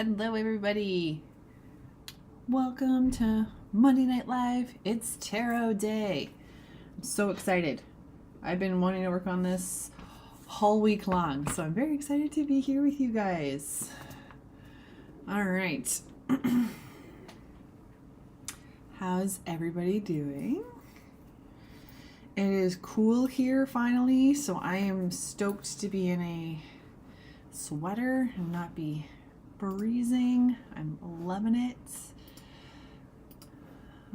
Hello, everybody. Welcome to Monday Night Live. It's Tarot Day. I'm so excited. I've been wanting to work on this whole week long, so I'm very excited to be here with you guys. All right. How's everybody doing? It is cool here finally, so I am stoked to be in a sweater and not be freezing. I'm loving it.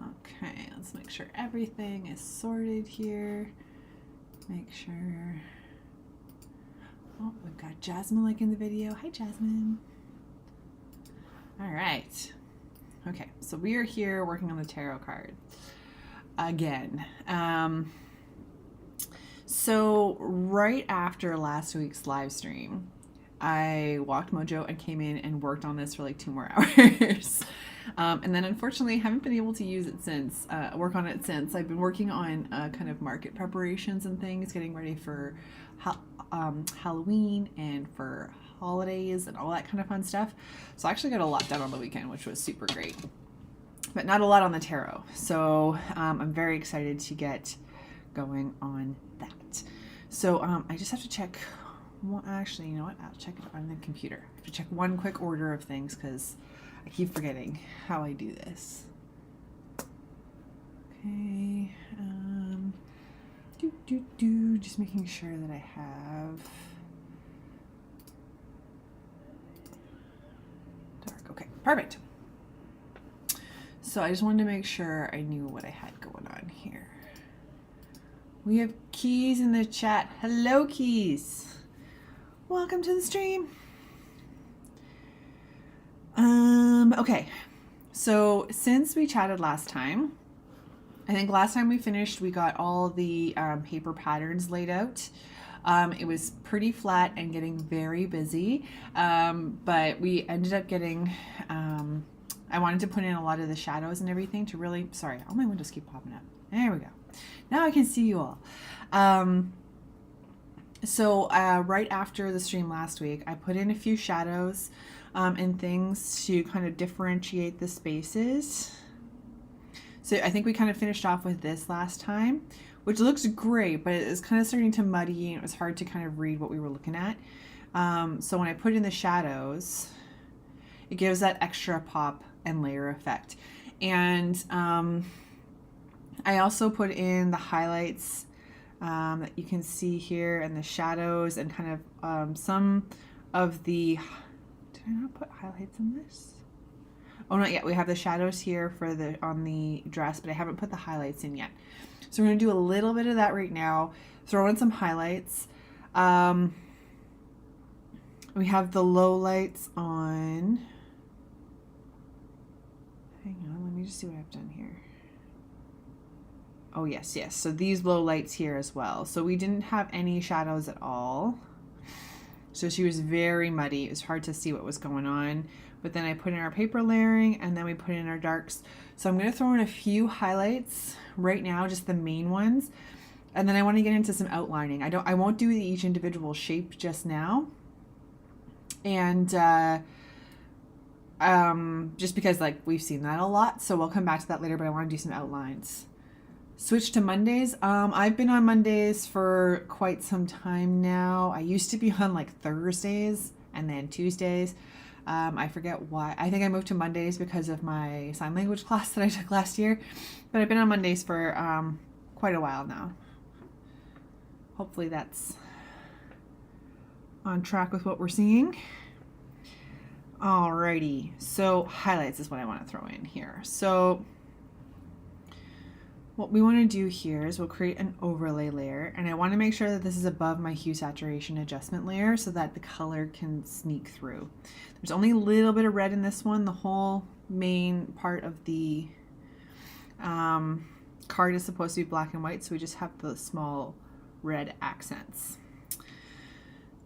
Okay, let's make sure everything is sorted here. Make sure. Oh, we've got Jasmine liking the video. Hi, Jasmine. All right. Okay, so we are here working on the tarot card again. So right after last week's live stream, I walked Mojo and came in and worked on this for like 2 more hours. And then unfortunately haven't been able to use it since, work on it since. I've been working on kind of market preparations and things, getting ready for Halloween and for holidays and all that kind of fun stuff. So I actually got a lot done on the weekend, which was super great, but not a lot on the tarot. So I'm very excited to get going on that. So I just have to check. Well, actually, you know what? I'll check it on the computer. I have to check one quick order of things because I keep forgetting how I do this. Okay. Just making sure that I have dark. Okay, perfect. So I just wanted to make sure I knew what I had going on here. We have Keys in the chat. Hello, Keys. Welcome to the stream. Okay, so since we chatted last time, I think last time we finished, we got all the paper patterns laid out. It was pretty flat and getting very busy, but we ended up getting, I wanted to put in a lot of the shadows and everything to really, sorry, all my windows keep popping up. There we go. Now I can see you all. So right after the stream last week, I put in a few shadows and things to kind of differentiate the spaces. So I think we kind of finished off with this last time, which looks great, but it's kind of starting to muddy and it was hard to kind of read what we were looking at. So when I put in the shadows, it gives that extra pop and layer effect. And I also put in the highlights that you can see here and the shadows and kind of some of the, did I not put highlights in this? Oh, not yet. We have the shadows here for the on the dress, but I haven't put the highlights in yet. So we're going to do a little bit of that right now. Throw in some highlights. We have the low lights on. Hang on, let me just see what I've done here. Oh, yes. So these low lights here as well. So we didn't have any shadows at all. So she was very muddy. It was hard to see what was going on. But then I put in our paper layering and then we put in our darks. So I'm going to throw in a few highlights right now, just the main ones. And then I want to get into some outlining. I won't do each individual shape just now. And just because like we've seen that a lot. So we'll come back to that later, but I want to do some outlines. Switch to Mondays. I've been on Mondays for quite some time now. I used to be on like Thursdays and then Tuesdays. I forget why. I think I moved to Mondays because of my sign language class that I took last year. But I've been on Mondays for quite a while now. Hopefully that's on track with what we're seeing. Alrighty. So highlights is what I want to throw in here. So what we want to do here is we'll create an overlay layer, and I want to make sure that this is above my hue saturation adjustment layer so that the color can sneak through. There's only a little bit of red in this one. The whole main part of the card is supposed to be black and white, so we just have the small red accents.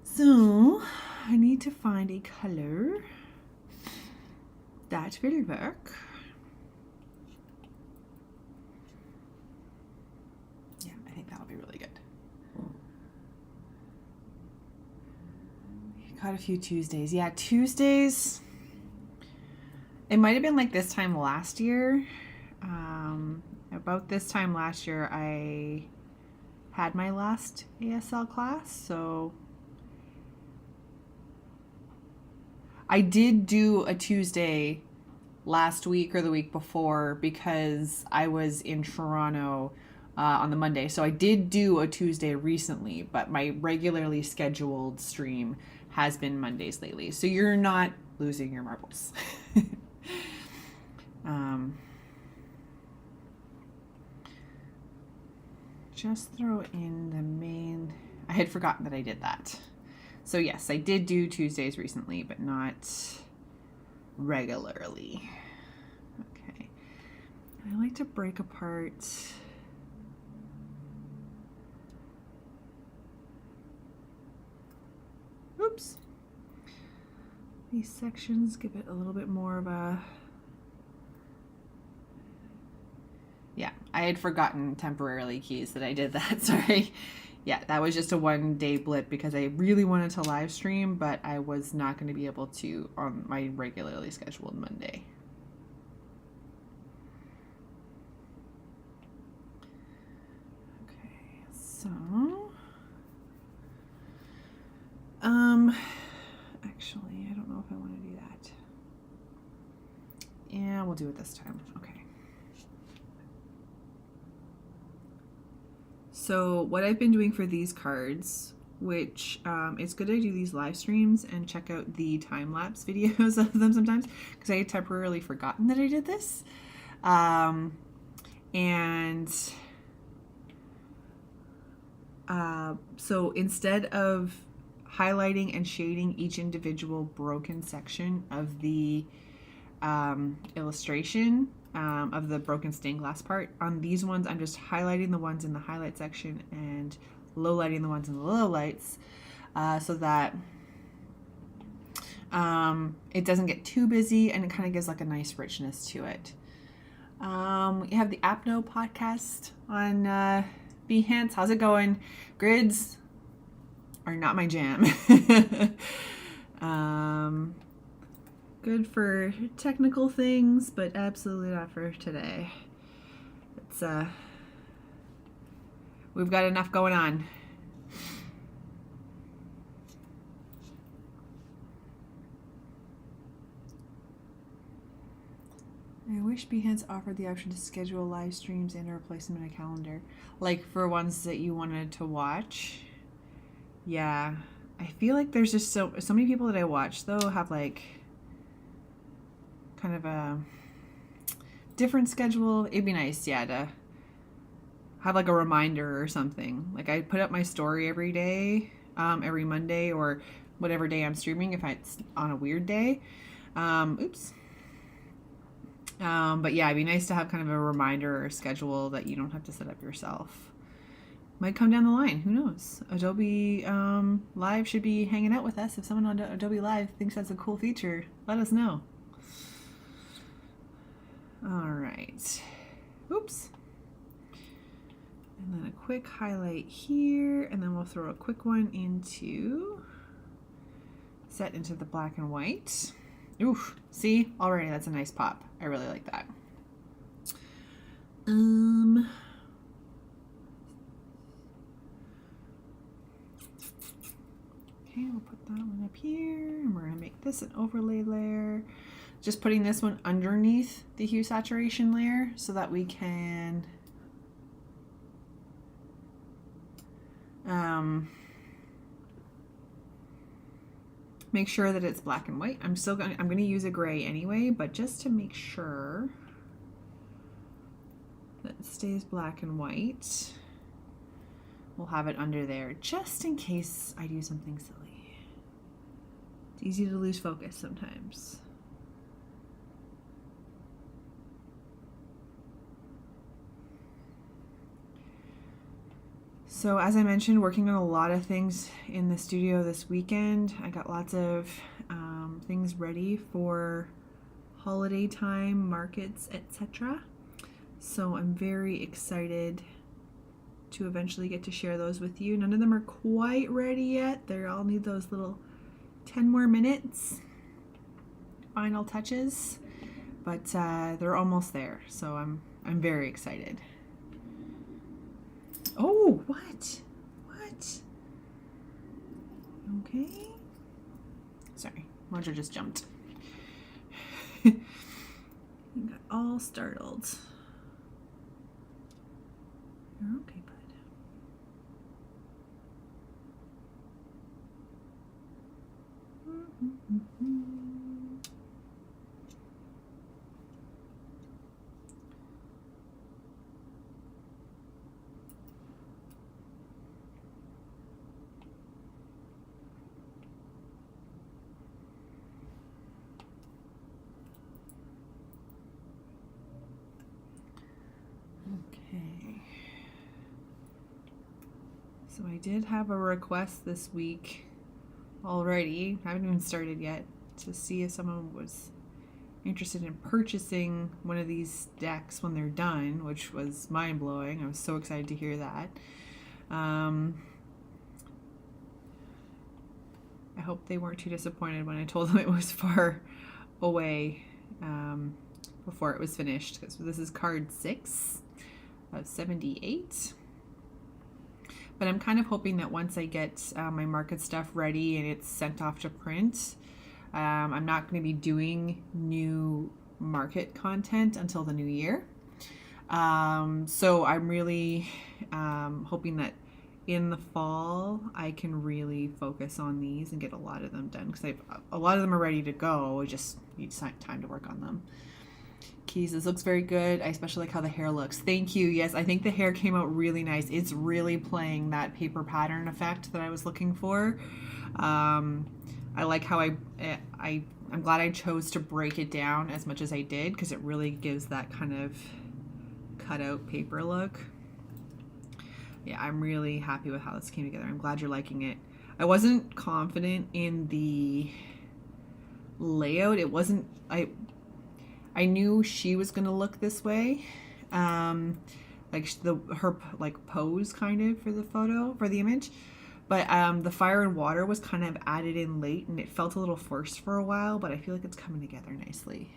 So I need to find a color that will work. That'll be really good. Got a few Tuesdays. Yeah, Tuesdays It might have been like this time last year. About this time last year, I had my last ASL class, so I did do a Tuesday last week or the week before because I was in Toronto on the Monday. So I did do a Tuesday recently, but my regularly scheduled stream has been Mondays lately. So you're not losing your marbles. Just throw in the main. I had forgotten that I did that. So yes, I did do Tuesdays recently, but not regularly. Okay. I like to break apart these sections, give it a little bit more of a, yeah, I had forgotten temporarily, Keys, that I did that. Sorry. Yeah, that was just a 1 day blip because I really wanted to live stream, but I was not going to be able to on my regularly scheduled Monday. Okay, so actually, I don't know if I want to do that. Yeah, we'll do it this time. Okay. So what I've been doing for these cards, which it's good I do these live streams and check out the time-lapse videos of them sometimes because I had temporarily forgotten that I did this. So instead of highlighting and shading each individual broken section of the illustration of the broken stained glass part, on these ones I'm just highlighting the ones in the highlight section and low lighting the ones in the low lights so that it doesn't get too busy and it kind of gives like a nice richness to it. We have the Apno podcast on Behance. How's it going? Grids are not my jam. Good for technical things, but absolutely not for today. It's we've got enough going on. I wish Behance offered the option to schedule live streams and or place them in a calendar, like for ones that you wanted to watch. Yeah, I feel like there's just so many people that I watch though have like kind of a different schedule. It'd be nice, yeah, to have like a reminder or something. Like I put up my story every day, every Monday or whatever day I'm streaming if it's on a weird day. But yeah, it'd be nice to have kind of a reminder or schedule that you don't have to set up yourself. Might come down the line. Who knows? Adobe Live should be hanging out with us. If someone on Adobe Live thinks that's a cool feature, let us know. All right. Oops. And then a quick highlight here, and then we'll throw a quick one into set into the black and white. Oof, see, already that's a nice pop. I really like that. Okay, we'll put that one up here, and we're gonna make this an overlay layer. Just putting this one underneath the hue saturation layer so that we can make sure that it's black and white. I'm going to use a gray anyway, but just to make sure that it stays black and white, we'll have it under there just in case I do something silly. It's easy to lose focus sometimes. So as I mentioned, working on a lot of things in the studio this weekend. I got lots of things ready for holiday time, markets, etc. So I'm very excited to eventually get to share those with you. None of them are quite ready yet. They all need those little 10 more minutes, final touches. but they're almost there, so I'm very excited. Oh, what? Okay. Sorry, Roger just jumped. He got all startled. You're okay, bud. Okay. So I did have a request this week already. I haven't even started yet to see if someone was interested in purchasing one of these decks when they're done, which was mind-blowing. I was so excited to hear that. I hope they weren't too disappointed when I told them it was far away before it was finished, because this is card 6 of 78. But I'm kind of hoping that once I get my market stuff ready and it's sent off to print, I'm not going to be doing new market content until the new year. So I'm really hoping that in the fall I can really focus on these and get a lot of them done, because a lot of them are ready to go. I just need time to work on them. Keys, this looks very good. I especially like how the hair looks. Thank you. Yes, I think the hair came out really nice. It's really playing that paper pattern effect that I was looking for. I like how I'm glad I chose to break it down as much as I did, because it really gives that kind of cutout paper look. Yeah, I'm really happy with how this came together. I'm glad you're liking it. I wasn't confident in the layout. It wasn't, I knew she was gonna look this way, like her pose kind of for the photo, for the image, but the fire and water was kind of added in late, and it felt a little forced for a while, but I feel like it's coming together nicely.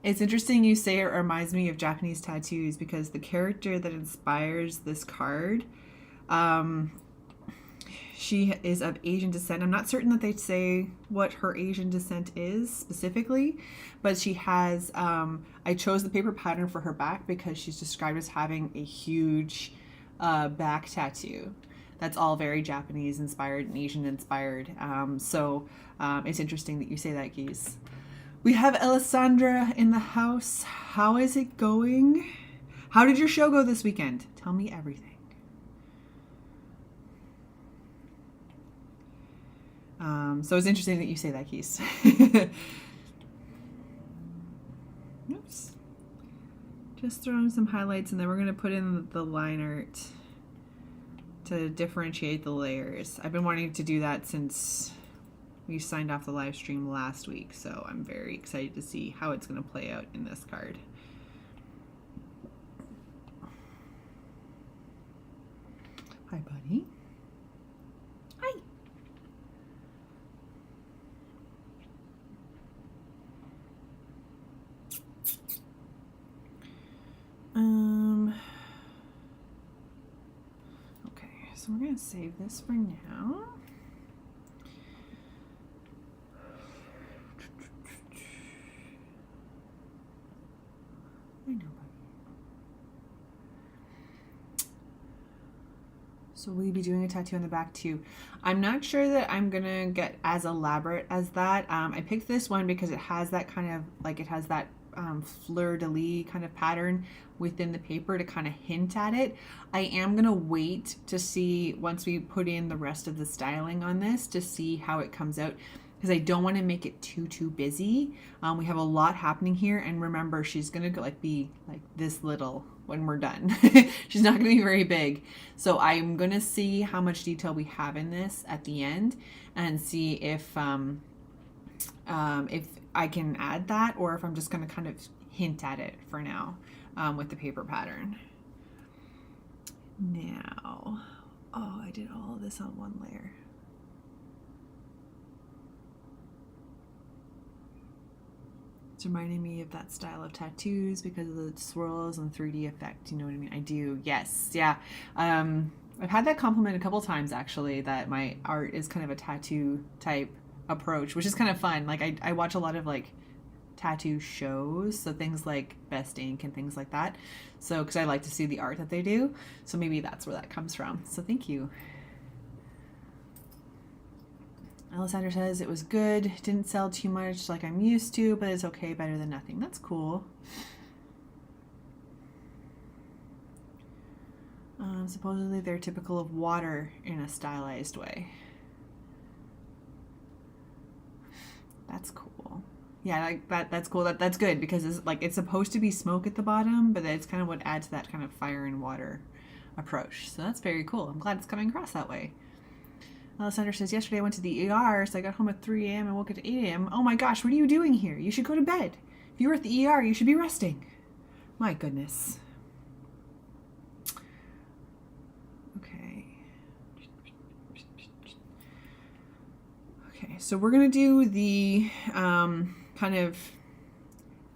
It's interesting you say it reminds me of Japanese tattoos, because the character that inspires this card, she is of Asian descent. I'm not certain that they say what her Asian descent is specifically, but she has, I chose the paper pattern for her back because she's described as having a huge back tattoo. That's all very Japanese inspired and Asian inspired. So it's interesting that you say that, Geese. We have Alessandra in the house. How is it going? How did your show go this weekend? Tell me everything. So it's interesting that you say that, Keys. Oops. Just throwing some highlights, and then we're going to put in the line art to differentiate the layers. I've been wanting to do that since we signed off the live stream last week, so I'm very excited to see how it's going to play out in this card. Hi, buddy. Hi. Okay, so we're going to save this for now. I know, buddy. So will you be doing a tattoo on the back too? I'm not sure that I'm gonna get as elaborate as that. I picked this one because it has that kind of, like, it has that fleur-de-lis kind of pattern within the paper to kind of hint at it. I am gonna wait to see, once we put in the rest of the styling on this, to see how it comes out, because I don't want to make it too busy. We have a lot happening here, and remember, she's gonna be like this little when we're done. She's not gonna be very big, so I'm gonna see how much detail we have in this at the end, and see if I can add that, or if I'm just gonna kind of hint at it for now with the paper pattern. Now, oh, I did all of this on one layer. It's reminding me of that style of tattoos because of the swirls and 3D effect. You know what I mean? I do. Yes. Yeah. I've had that compliment a couple times actually, that my art is kind of a tattoo type approach, which is kind of fun. Like I watch a lot of like tattoo shows, so things like Best Ink and things like that. So because I like to see the art that they do, so maybe that's where that comes from. So thank you. Alessandra says it was good, didn't sell too much like I'm used to, but it's okay, better than nothing. That's cool. Supposedly they're typical of water in a stylized way. That's cool. Yeah, like that's cool. That's good because it's supposed to be smoke at the bottom, but it's kind of what adds that kind of fire and water approach. So that's very cool. I'm glad it's coming across that way. Alessandra says, yesterday I went to the ER, so I got home at 3 a.m. and woke up at 8 a.m. Oh my gosh, what are you doing here? You should go to bed. If you were at the ER, you should be resting. My goodness. Okay. Okay, so we're going to do the kind of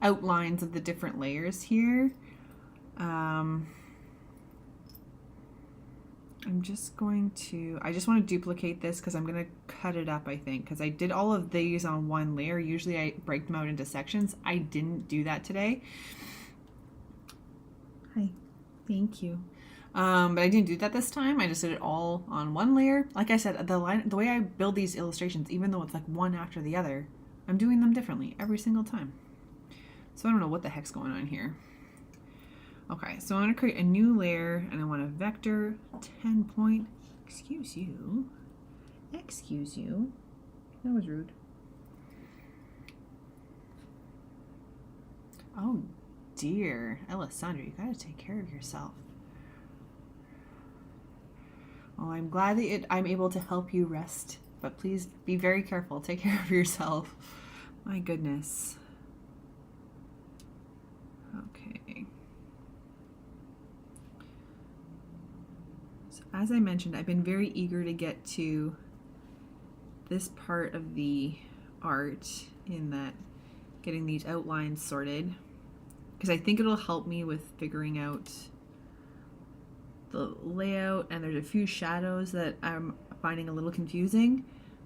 outlines of the different layers here. I'm just going to, I just want to duplicate this because I'm going to cut it up, I think, because I did all of these on one layer. Usually I break them out into sections. I didn't do that today. Hi, thank you. But I didn't do that this time. I just did it all on one layer. Like I said, the way I build these illustrations, even though it's like one after the other, I'm doing them differently every single time. So I don't know what the heck's going on here. Okay, so I'm going to create a new layer, and I want a vector 10 point. Excuse you. Excuse you. That was rude. Oh dear, Alessandra, you gotta take care of yourself. Well, I'm glad that I'm able to help you rest, but please be very careful. Take care of yourself. My goodness. Okay. So as I mentioned, I've been very eager to get to this part of the art, in that getting these outlines sorted, because I think it'll help me with figuring out the layout, and there's a few shadows that I'm finding a little confusing.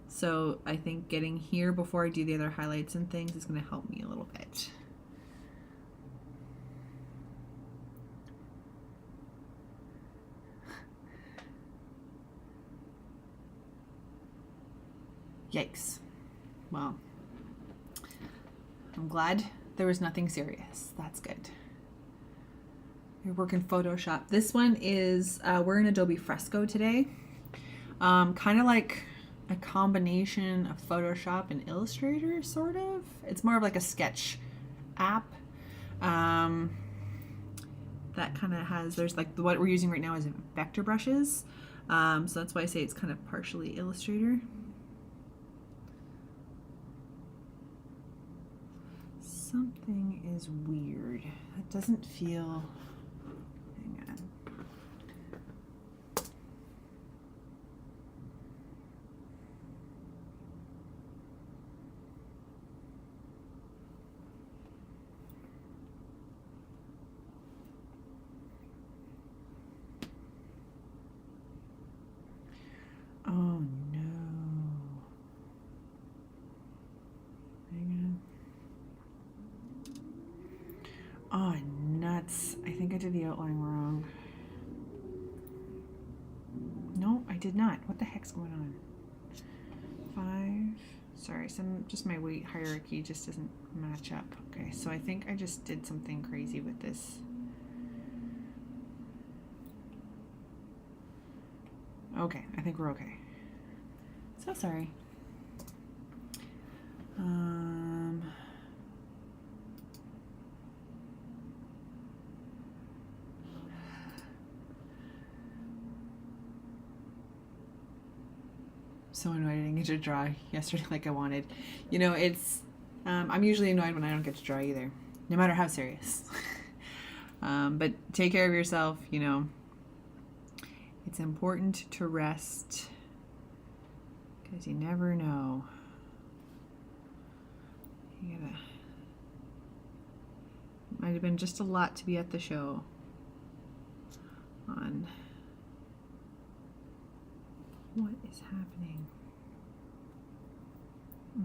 So I think getting here before I do the other highlights and things is going to help me a little bit. Yikes. Well, I'm glad there was nothing serious. That's good. You're working Photoshop. This one is, we're in Adobe Fresco today. Kind of like a combination of Photoshop and Illustrator, sort of. It's more of like a sketch app. That kind of has, there's like, what we're using right now is vector brushes. So that's why I say it's kind of partially Illustrator. Something is weird. That doesn't feel, hang on. Oh no. Hang on. Oh, nuts. I think I did the outline wrong. No, I did not. What the heck's going on? 5. Sorry, just my weight hierarchy just doesn't match up. Okay, so I think I just did something crazy with this. Okay, I think we're okay. So sorry. So annoyed I didn't get to draw yesterday like I wanted. You know, it's, I'm usually annoyed when I don't get to draw either, no matter how serious. But take care of yourself, you know. It's important to rest, because you never know. You gotta been just a lot to be at the show on. What is happening?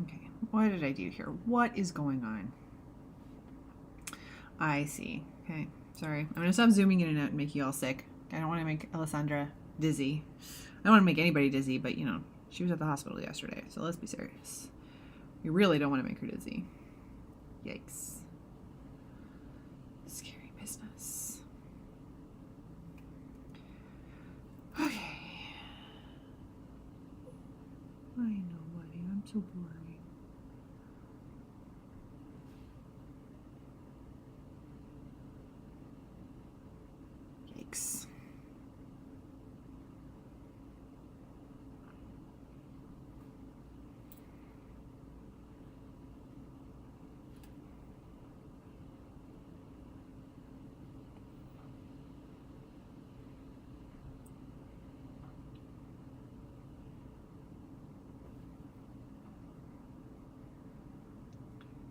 Okay, what did I do here? What is going on? I see. Okay, sorry. I'm gonna stop zooming in and out and make you all sick. I don't want to make Alessandra dizzy. I don't want to make anybody dizzy, but you know, she was at the hospital yesterday, so let's be serious. We really don't want to make her dizzy. Yikes. Scary business. Okay. I know, buddy. I'm so boring. Yikes.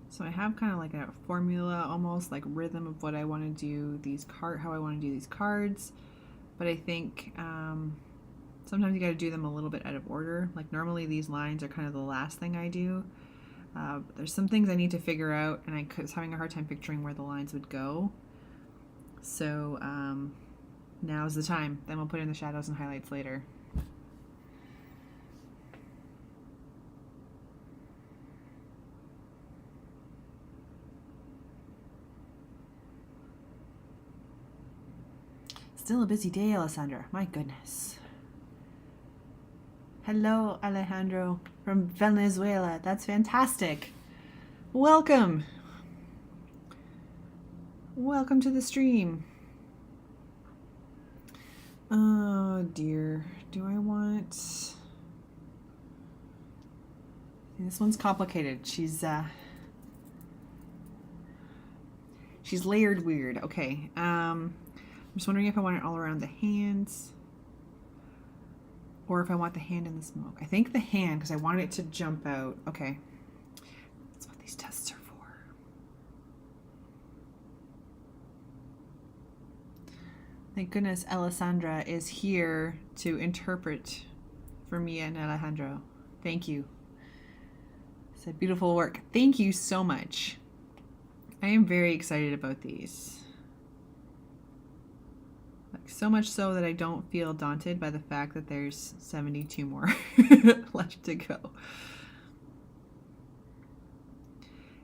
So I have kind of like a formula, almost like rhythm of what I want to do how I want to do these cards. But I think sometimes you got to do them a little bit out of order. Like normally these lines are kind of the last thing I do. There's some things I need to figure out, and I was having a hard time picturing where the lines would go. So now's the time. Then we'll put in the shadows and highlights later. Still a busy day, Alessandra. My goodness. Hello, Alejandro from Venezuela. That's fantastic. Welcome. Welcome to the stream. Oh dear. Do I want... This one's complicated. She's layered weird. Okay. I'm just wondering if I want it all around the hands or if I want the hand in the smoke. I think the hand, because I wanted it to jump out. Okay. That's what these tests are for. Thank goodness Alessandra is here to interpret for me and Alejandro. Thank you. It's a beautiful work. Thank you so much. I am very excited about these. Like so much so that I don't feel daunted by the fact that there's 72 more left to go.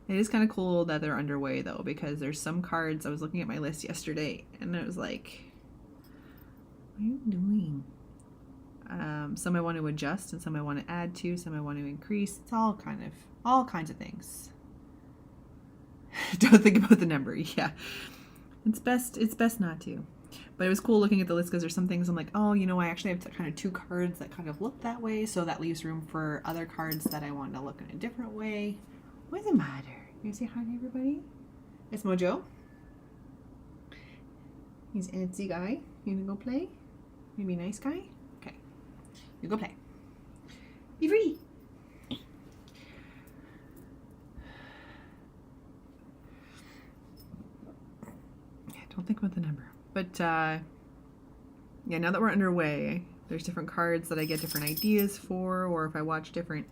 It is kind of cool that they're underway though, because there's some cards, I was looking at my list yesterday and it was like, what are you doing? Some I want to adjust and some I want to add to, some I want to increase. It's all kinds of things. Don't think about the number. Yeah. It's best not to. But it was cool looking at the list because there's some things I'm like, oh, you know, I actually have kind of two cards that kind of look that way, so that leaves room for other cards that I want to look in a different way. What's the matter? You say hi to everybody? It's Mojo. He's an antsy guy. You gonna go play? You be a nice guy? Okay. You go play. Be free. Don't think about the number. But yeah, now that we're underway, there's different cards that I get different ideas for, or if I watch different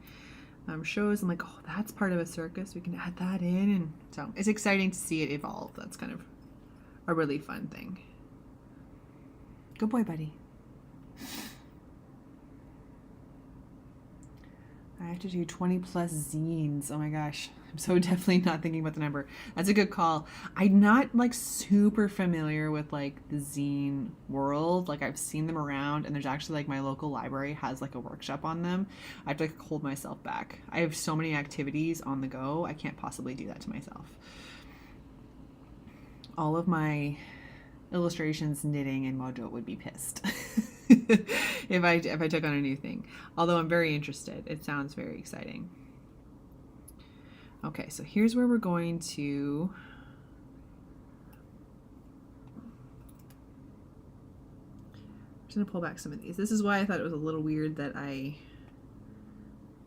shows, I'm like, oh, that's part of a circus. We can add that in. And so it's exciting to see it evolve. That's kind of a really fun thing. Good boy, buddy. I have to do 20 plus zines. Oh my gosh. I'm so definitely not thinking about the number. That's a good call. I'm not like super familiar with like the zine world. Like I've seen them around, and there's actually like my local library has like a workshop on them. I have to like hold myself back. I have so many activities on the go. I can't possibly do that to myself. All of my illustrations, knitting, and Mojo would be pissed if I took on a new thing. Although I'm very interested. It sounds very exciting. Okay, so here's where we're going to I'm just going to pull back some of these. This is why I thought it was a little weird that I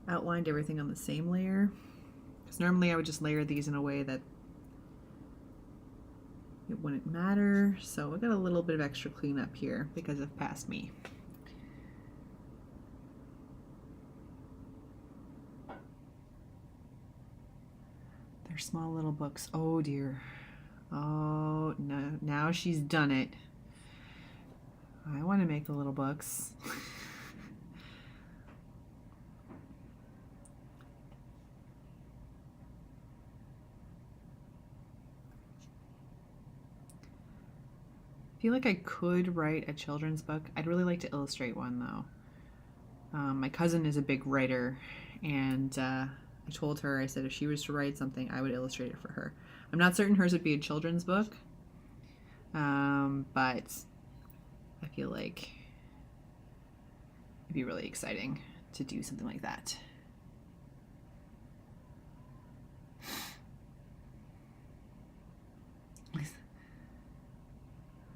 outlined everything on the same layer. Because normally I would just layer these in a way that it wouldn't matter. So I got a little bit of extra cleanup here because of past me. They're small little books. Oh dear. Oh no, now she's done it. I want to make the little books. I feel like I could write a children's book. I'd really like to illustrate one though. My cousin is a big writer, and I told her, I said if she was to write something, I would illustrate it for her. I'm not certain hers would be a children's book, but I feel like it'd be really exciting to do something like that.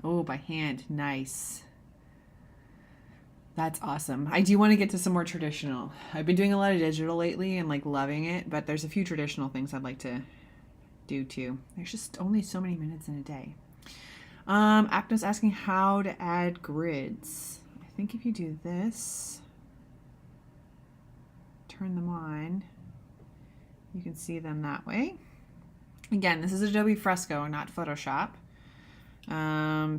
Oh, by hand. Nice. That's awesome. I do want to get to some more traditional. I've been doing a lot of digital lately and like loving it, but there's a few traditional things I'd like to do too. There's just only so many minutes in a day. Apno's asking how to add grids. I think if you do this, turn them on, you can see them that way. Again, this is Adobe Fresco, not Photoshop.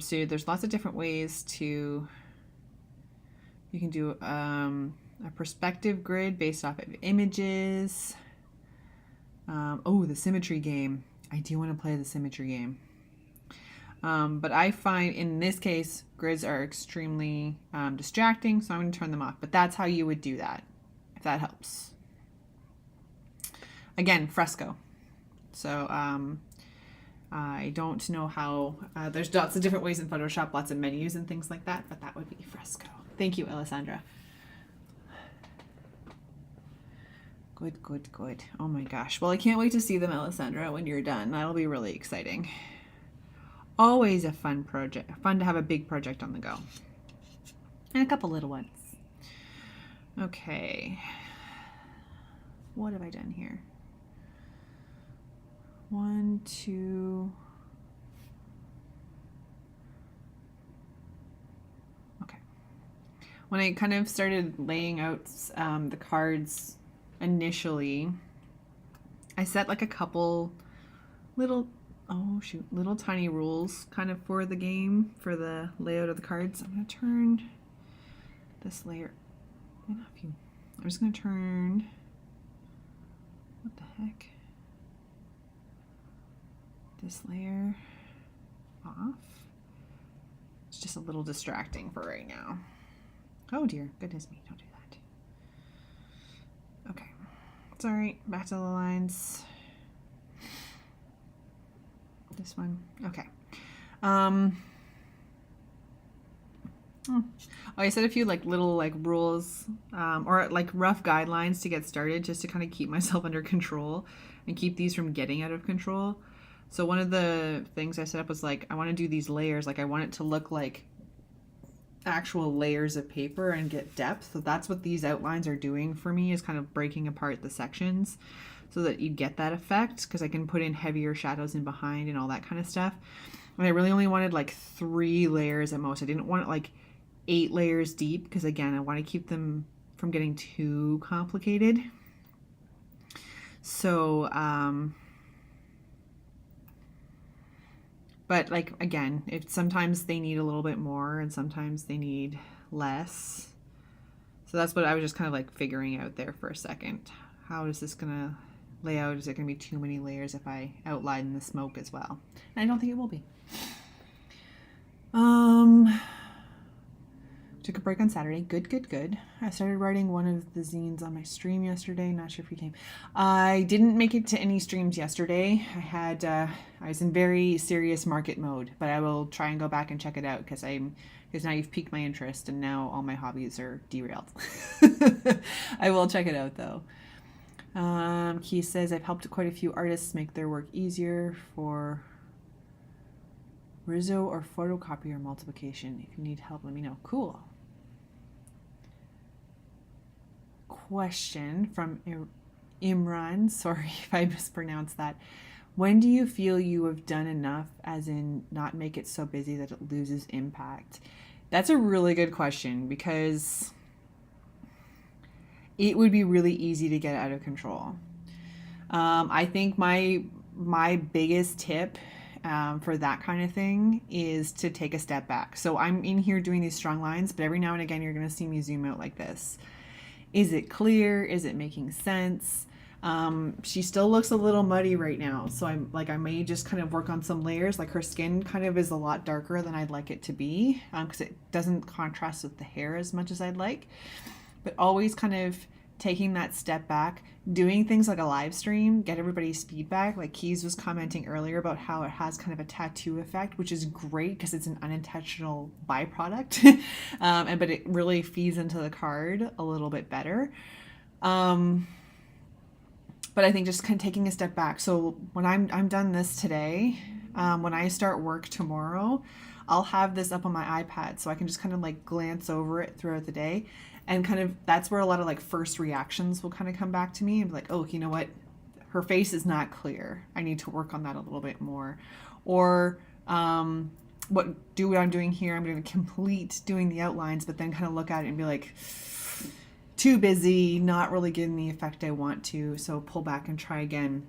So there's lots of different ways to, you can do a perspective grid based off of images. Oh, the symmetry game. I do want to play the symmetry game. But I find in this case, grids are extremely distracting, so I'm going to turn them off. But that's how you would do that, if that helps. Again, Fresco. So I don't know how, there's lots of different ways in Photoshop, lots of menus and things like that, but that would be Fresco. Thank you, Alessandra. Good, good, good. Oh my gosh. Well, I can't wait to see them, Alessandra, when you're done. That'll be really exciting. Always a fun project, fun to have a big project on the go. And a couple little ones. Okay. What have I done here? 1, 2. Okay. When I kind of started laying out the cards initially, I set like a couple little, oh shoot, little tiny rules kind of for the game, for the layout of the cards. I'm going to turn this layer, I'm just going to turn, what the heck? This layer off. It's just a little distracting for right now. Oh dear, goodness me, don't do that. Okay, it's all right, back to the lines. This one, okay. Oh, I said a few like little like rules or like rough guidelines to get started, just to kind of keep myself under control and keep these from getting out of control. So one of the things I set up was like, I want to do these layers. Like I want it to look like actual layers of paper and get depth. So that's what these outlines are doing for me, is kind of breaking apart the sections so that you get that effect, because I can put in heavier shadows in behind and all that kind of stuff. And I really only wanted like 3 layers at most. I didn't want it like 8 layers deep, because again, I want to keep them from getting too complicated. So, but like, again, if sometimes they need a little bit more and sometimes they need less. So that's what I was just kind of like figuring out there for a second. How is this gonna lay out? Is it gonna be too many layers if I outline the smoke as well? And I don't think it will be. Took a break on Saturday. Good, good, good. I started writing one of the zines on my stream yesterday. Not sure if you came. I didn't make it to any streams yesterday. I was in very serious market mode, but I will try and go back and check it out, because now you've piqued my interest and now all my hobbies are derailed. I will check it out though. Keith says, I've helped quite a few artists make their work easier for Rizzo or photocopier multiplication. If you need help, let me know. Cool. Question from Imran. Sorry if I mispronounced that. When do you feel you have done enough, as in not make it so busy that it loses impact? That's a really good question, because it would be really easy to get out of control. I think my biggest tip for that kind of thing is to take a step back. So I'm in here doing these strong lines, but every now and again you're going to see me zoom out like this. Is it clear? Is it making sense? She still looks a little muddy right now, so I may just kind of work on some layers. Like her skin kind of is a lot darker than I'd like it to be, because it doesn't contrast with the hair as much as I'd like. But always kind of taking that step back, doing things like a live stream, get everybody's feedback. Like Hues was commenting earlier about how it has kind of a tattoo effect, which is great because it's an unintentional byproduct, but it really feeds into the card a little bit better. But I think just kind of taking a step back. So when I'm done this today, when I start work tomorrow, I'll have this up on my iPad so I can just kind of like glance over it throughout the day. And kind of that's where a lot of like first reactions will kind of come back to me and be like, oh, you know what? Her face is not clear. I need to work on that a little bit more. Or what I'm doing here. I'm going to complete doing the outlines, but then kind of look at it and be like, too busy, not really getting the effect I want to. So pull back and try again.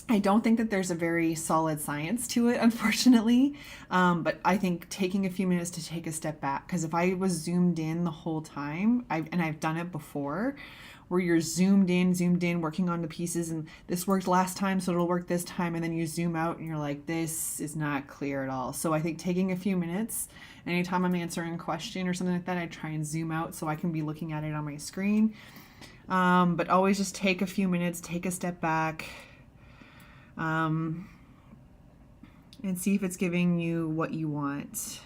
I don't think that there's a very solid science to it, unfortunately. But I think taking a few minutes to take a step back, because if I was zoomed in the whole time, I've done it before, where you're zoomed in, working on the pieces, and this worked last time, so it'll work this time, and then you zoom out and you're like, this is not clear at all. So I think taking a few minutes, anytime I'm answering a question or something like that, I try and zoom out so I can be looking at it on my screen. But always just take a few minutes, take a step back, and see if it's giving you what you want.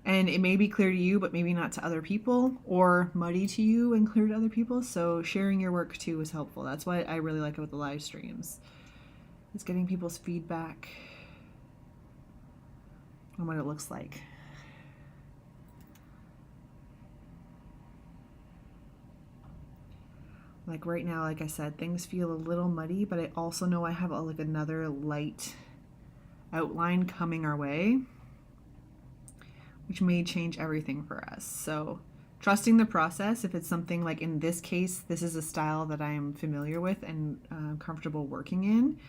And it may be clear to you, but maybe not to other people, or muddy to you and clear to other people. So sharing your work too is helpful. That's what I really like about the live streams. It's getting people's feedback on what it looks like. Like right now, like I said, things feel a little muddy, but I also know I have like another light outline coming our way, which may change everything for us. So trusting the process. If it's something like in this case, this is a style that I'm familiar with and comfortable working in.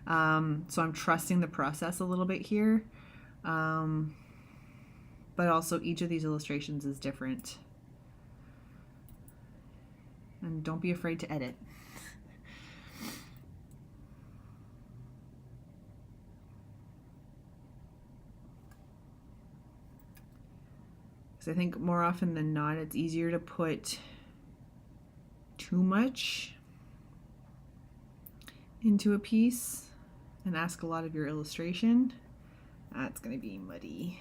So I'm trusting the process a little bit here. But also each of these illustrations is different. And don't be afraid to edit. Because I think more often than not, it's easier to put too much into a piece and ask a lot of your illustration. That's going to be muddy.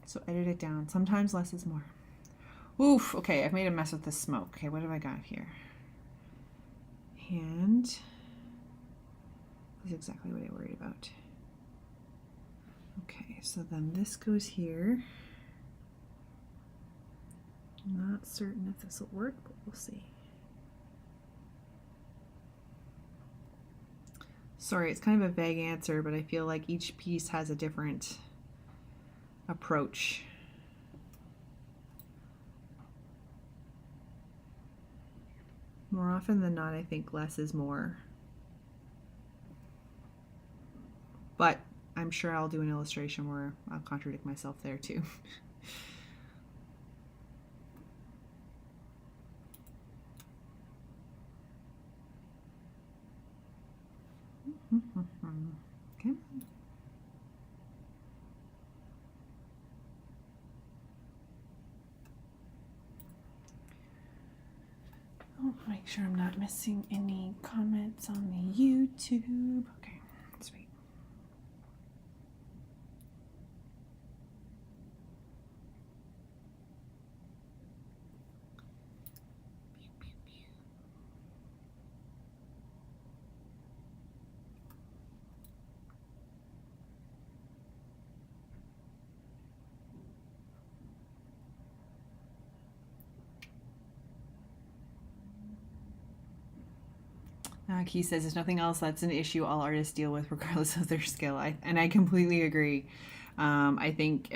So edit it down. Sometimes less is more. Oof, okay, I've made a mess with the smoke. Okay, what have I got here? Hand is exactly what I worried about. Okay, so then this goes here. I'm not certain if this will work, but we'll see. Sorry, it's kind of a vague answer, but I feel like each piece has a different approach. More often than not, I think less is more. But I'm sure I'll do an illustration where I'll contradict myself there too. Okay. I'll make sure I'm not missing any comments on the YouTube. Okay, sweet. He says there's nothing else that's an issue all artists deal with, regardless of their skill. And I completely agree. I think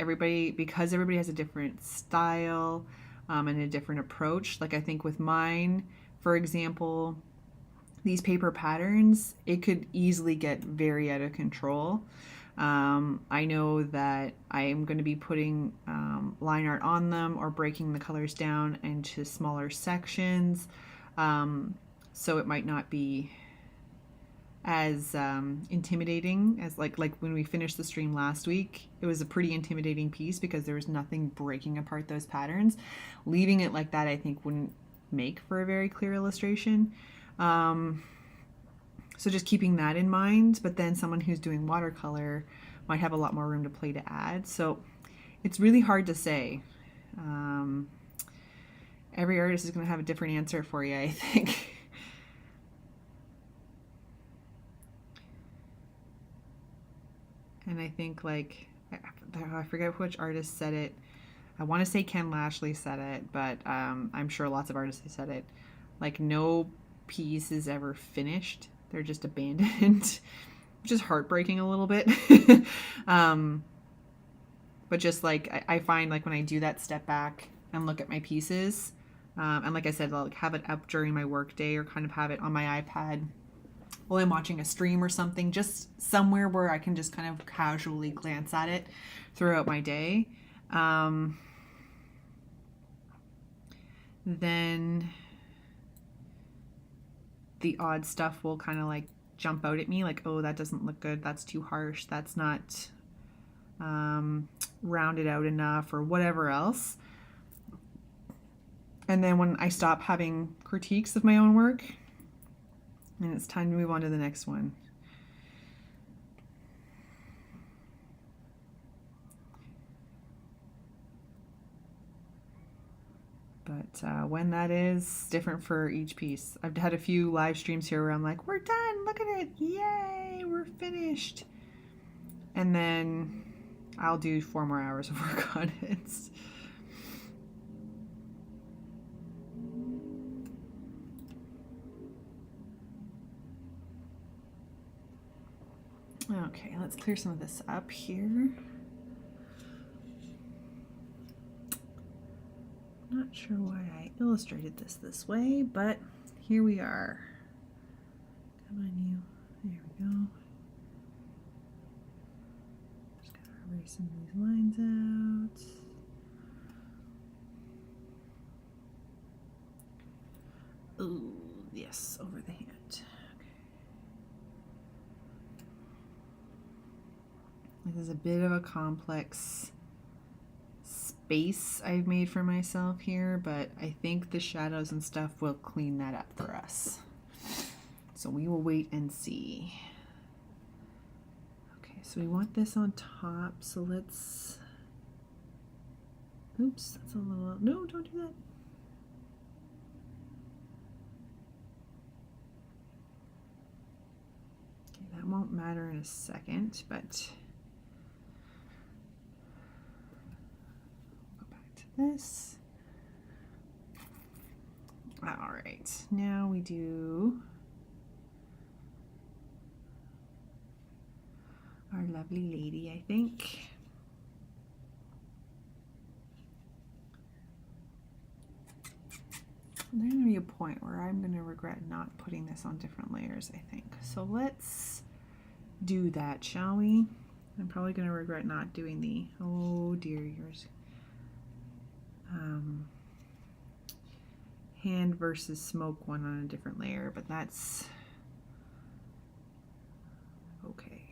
because everybody has a different style and a different approach. Like I think with mine, for example, these paper patterns, it could easily get very out of control. I know that I am going to be putting line art on them or breaking the colors down into smaller sections. So it might not be as intimidating as like when we finished the stream last week. It was a pretty intimidating piece because there was nothing breaking apart those patterns. Leaving it like that, I think, wouldn't make for a very clear illustration. So just keeping that in mind, but then someone who's doing watercolor might have a lot more room to play to add. So it's really hard to say. Every artist is going to have a different answer for you, I think. And I think, like, I forget which artist said it. I want to say Ken Lashley said it, but I'm sure lots of artists have said it. Like, no piece is ever finished. They're just abandoned, which is heartbreaking a little bit. But just like, I find like when I do that step back and look at my pieces, and like I said, I'll like have it up during my work day or kind of have it on my iPad while I'm watching a stream or something, just somewhere where I can just kind of casually glance at it throughout my day. Then the odd stuff will kind of like jump out at me, like, oh, that doesn't look good, that's too harsh, that's not rounded out enough, or whatever else. And then when I stop having critiques of my own work, and it's time to move on to the next one. But when that is different for each piece. I've had a few live streams here where I'm like, we're done, look at it, yay, we're finished. And then I'll do 4 more hours of work on it. Okay, let's clear some of this up here. Not sure why I illustrated this way, but here we are. Come on, you. There we go. Just gotta erase some of these lines out. Oh, yes, over the hand. Okay. This is a bit of a complex space I've made for myself here, but I think the shadows and stuff will clean that up for us. So we will wait and see. Okay, so we want this on top, so let's, oops, that's a little, no, don't do that. Okay, that won't matter in a second, but this. All right, now we do our lovely lady, I think. There's gonna be a point where I'm gonna regret not putting this on different layers, I think. So let's do that, shall we? I'm probably gonna regret not doing the, oh dear, yours. Hand versus smoke one on a different layer, but that's okay.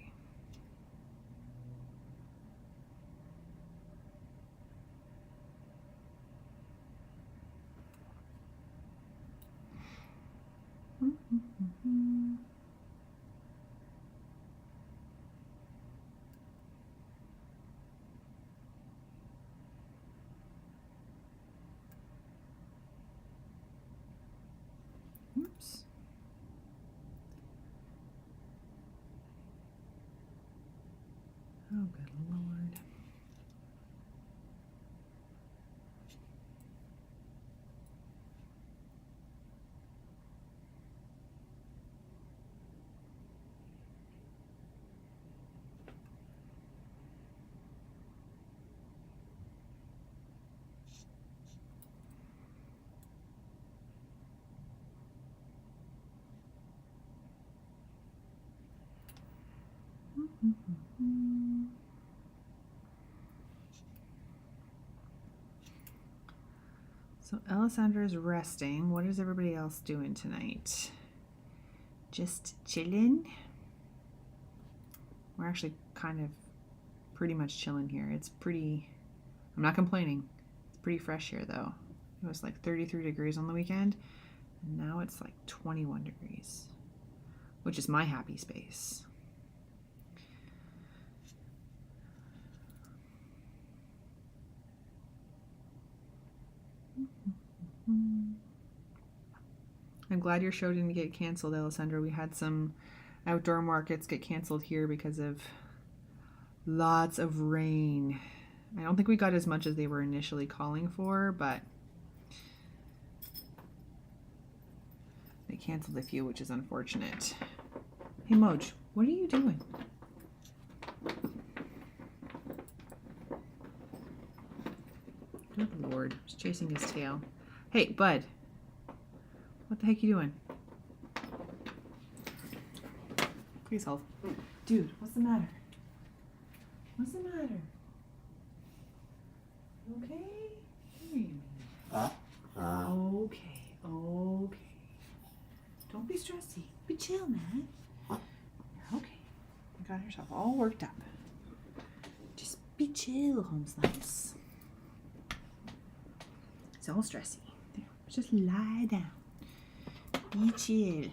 Oops. Oh, good Lord. So Alessandra's resting. What is everybody else doing tonight? Just chilling? We're actually kind of pretty much chilling here. It's pretty, I'm not complaining. It's pretty fresh here though. It was like 33 degrees on the weekend, and now it's like 21 degrees, which is my happy space. I'm glad your show didn't get canceled, Alessandra. We had some outdoor markets get canceled here because of lots of rain. I don't think we got as much as they were initially calling for, but they canceled a few, which is unfortunate. Hey, Moj, what are you doing? Good Lord, he's chasing his tail. Hey, bud. What the heck are you doing? Please hold. Dude, what's the matter? What's the matter? You okay? Here you Okay, okay. Don't be stressy. Be chill, man. You're okay. You got yourself all worked up. Just be chill, Holmes Nice. It's all stressy. There, just lie down. Be chill.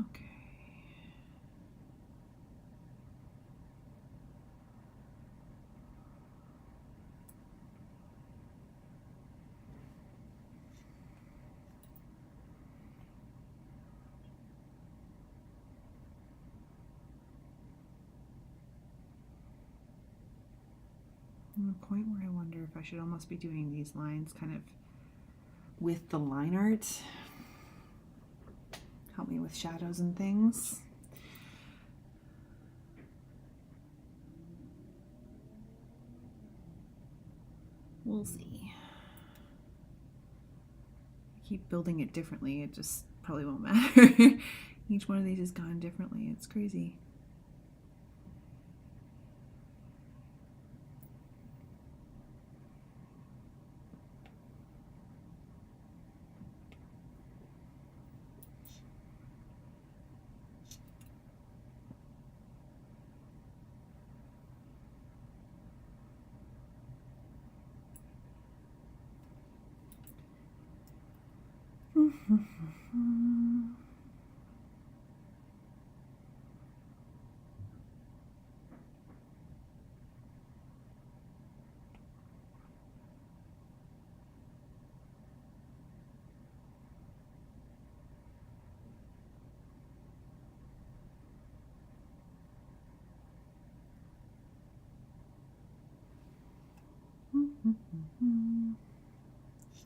Okay. I'm at a point where I wonder if I should almost be doing these lines kind of with the line art. Help me with shadows and things. We'll see. I keep building it differently. It just probably won't matter. Each one of these is gone differently. It's crazy.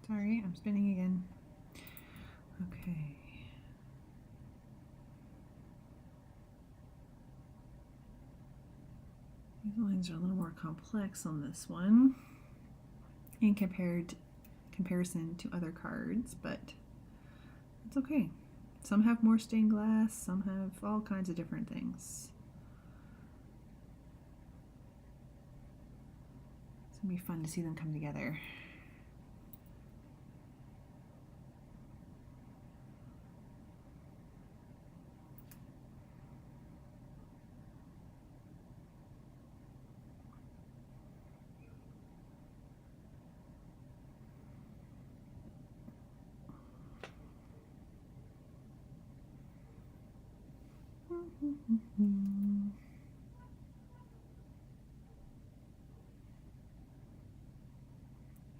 Sorry, I'm spinning again. Okay. These lines are a little more complex on this one in comparison to other cards, but it's okay. Some have more stained glass, some have all kinds of different things. It's gonna be fun to see them come together.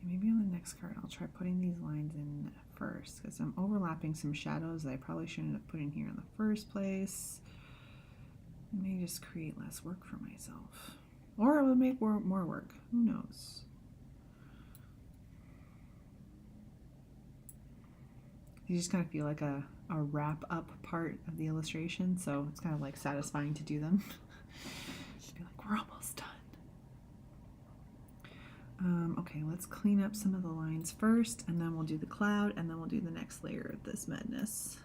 Maybe on the next card I'll try putting these lines in first because I'm overlapping some shadows that I probably shouldn't have put in here in the first place. It may just create less work for myself. Or it will make more work. Who knows? You just kind of feel like a wrap up part of the illustration, so it's kind of like satisfying to do them. Just be like, we're almost done. Okay, let's clean up some of the lines first, and then we'll do the cloud, and then we'll do the next layer of this madness.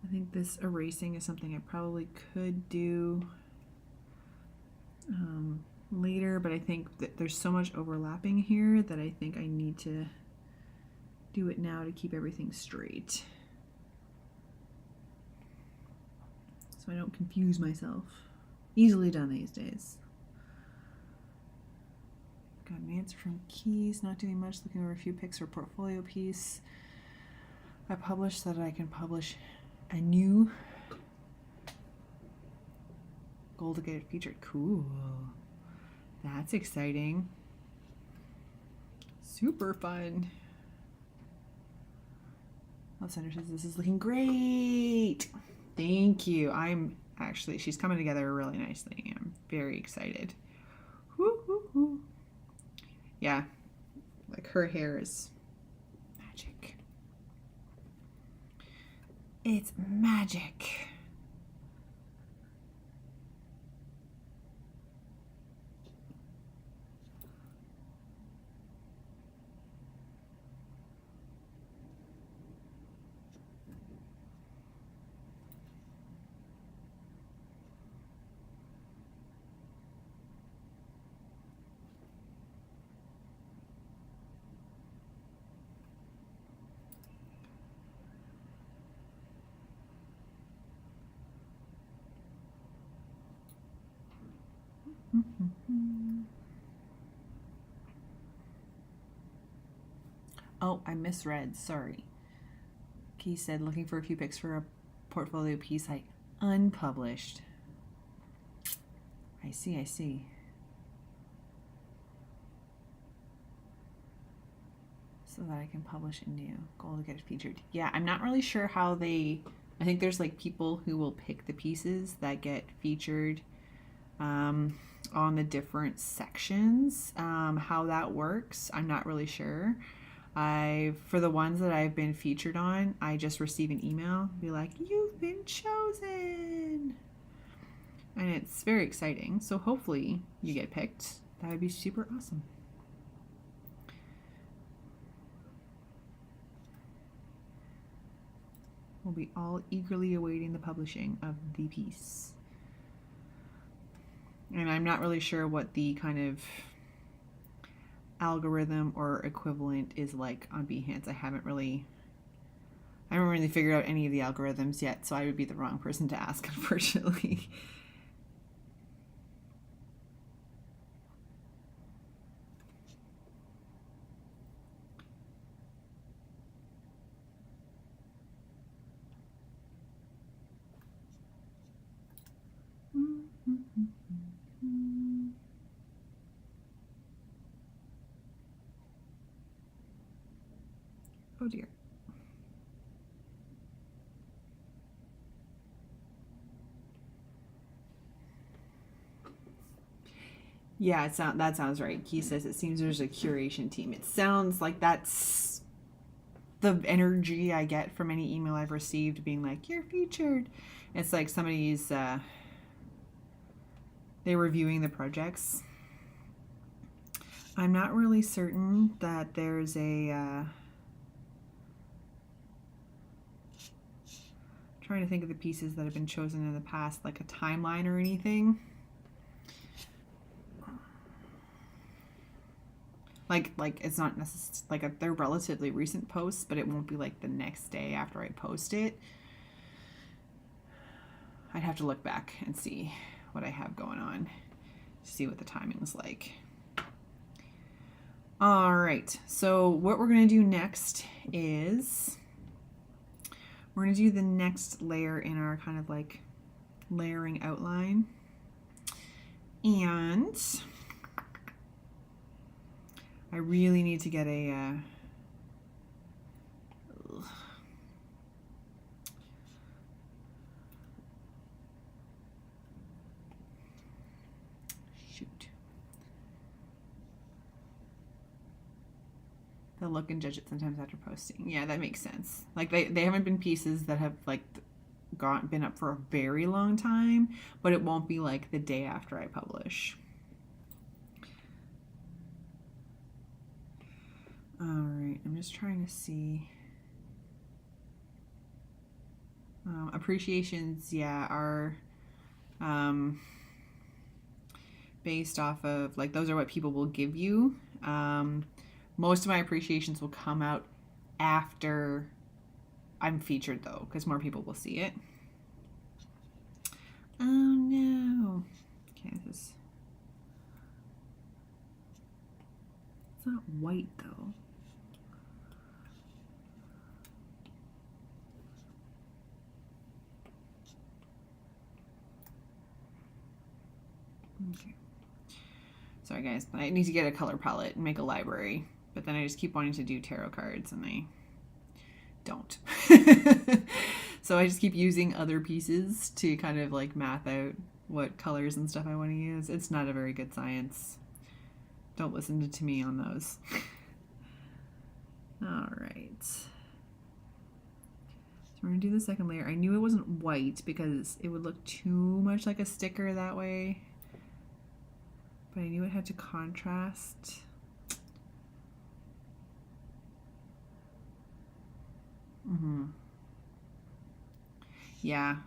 I think this erasing is something I probably could do later, but I think that there's so much overlapping here that I think I need to do it now to keep everything straight, so I don't confuse myself. Easily done these days. Got an answer from Keys, not doing much, looking over a few pics for portfolio piece. I published so that I can publish a new goal to get it featured. Cool. That's exciting. Super fun. Alexander says this is looking great. Thank you. She's coming together really nicely. I'm very excited. Woo, woo, woo. Yeah, like her hair is magic. It's magic. Oh, I misread. Sorry. He said looking for a few pics for a portfolio piece I unpublished. I see, I see. So that I can publish a new goal to get it featured. Yeah, I'm not really sure how I think there's like people who will pick the pieces that get featured on the different sections. How that works, I'm not really sure. For the ones that I've been featured on, I just receive an email, be like, you've been chosen. And it's very exciting. So hopefully you get picked. That would be super awesome. We'll be all eagerly awaiting the publishing of the piece. And I'm not really sure what the kind of algorithm or equivalent is like on Behance. I haven't really figured out any of the algorithms yet, so I would be the wrong person to ask, unfortunately. Oh dear. Yeah, that sounds right. Key says it seems there's a curation team. It sounds like that's the energy I get from any email I've received being like, you're featured. It's like somebody's they're reviewing the projects. I'm not really certain that there's a trying to think of the pieces that have been chosen in the past, like a timeline or anything. Like it's not necessarily like they're relatively recent posts, but it won't be like the next day after I post it. I'd have to look back and see what I have going on to see what the timing is like. All right, so what we're gonna do next is we're gonna do the next layer in our kind of like layering outline. And I really need to get a They'll look and judge it sometimes after posting. Yeah, that makes sense. Like they haven't been pieces that have like been up for a very long time, but it won't be like the day after I publish. All right, I'm just trying to see. Appreciations, yeah, are based off of like those are what people will give you. Most of my appreciations will come out after I'm featured though, because more people will see it. Oh no. Okay, it's not white though. Okay. Sorry guys, I need to get a color palette and make a library, but then I just keep wanting to do tarot cards and I don't. So I just keep using other pieces to kind of like math out what colors and stuff I want to use. It's not a very good science. Don't listen to me on those. All right. So we're gonna do the second layer. I knew it wasn't white because it would look too much like a sticker that way. But I knew it had to contrast. Yeah.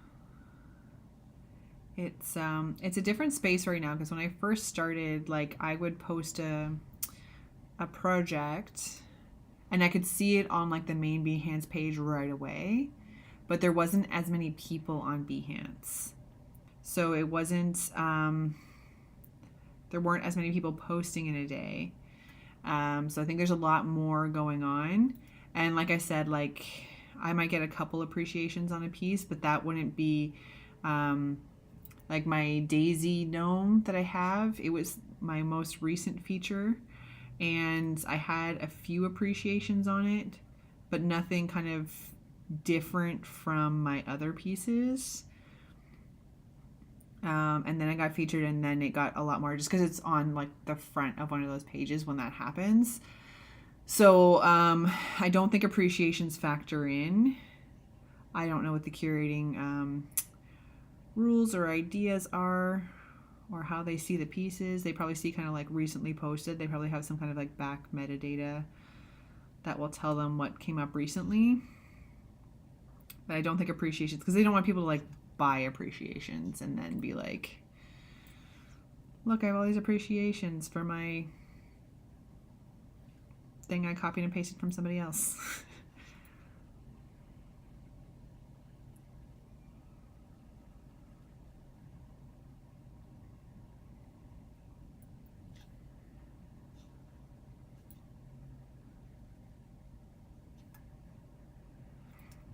It's a different space right now because when I first started, like I would post a project and I could see it on like the main Behance page right away, but there wasn't as many people on Behance. So it wasn't there weren't as many people posting in a day. So I think there's a lot more going on. And like I said, like I might get a couple appreciations on a piece, but that wouldn't be like my Daisy gnome that I have. It was my most recent feature and I had a few appreciations on it, but nothing kind of different from my other pieces. And then I got featured and then it got a lot more just because it's on like the front of one of those pages when that happens. So I don't think appreciations factor in. I don't know what the curating rules or ideas are or how they see the pieces. They probably see kind of like recently posted. They probably have some kind of like back metadata that will tell them what came up recently. But I don't think appreciations, because they don't want people to like buy appreciations and then be like, look, I have all these appreciations for my thing I copied and pasted from somebody else.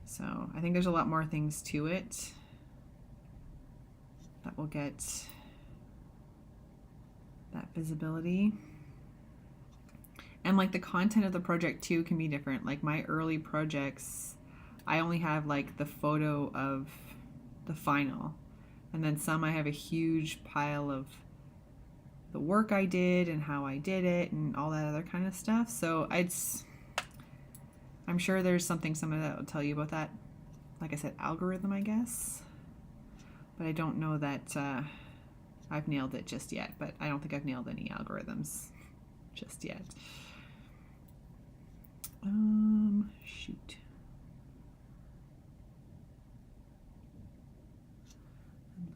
So I think there's a lot more things to it that will get that visibility. And like the content of the project too can be different. Like my early projects, I only have like the photo of the final. And then some I have a huge pile of the work I did and how I did it and all that other kind of stuff. So I'm sure there's something that will tell you about that, like I said, algorithm, I guess. But I don't know that I've nailed it just yet, but I don't think I've nailed any algorithms just yet. Shoot. And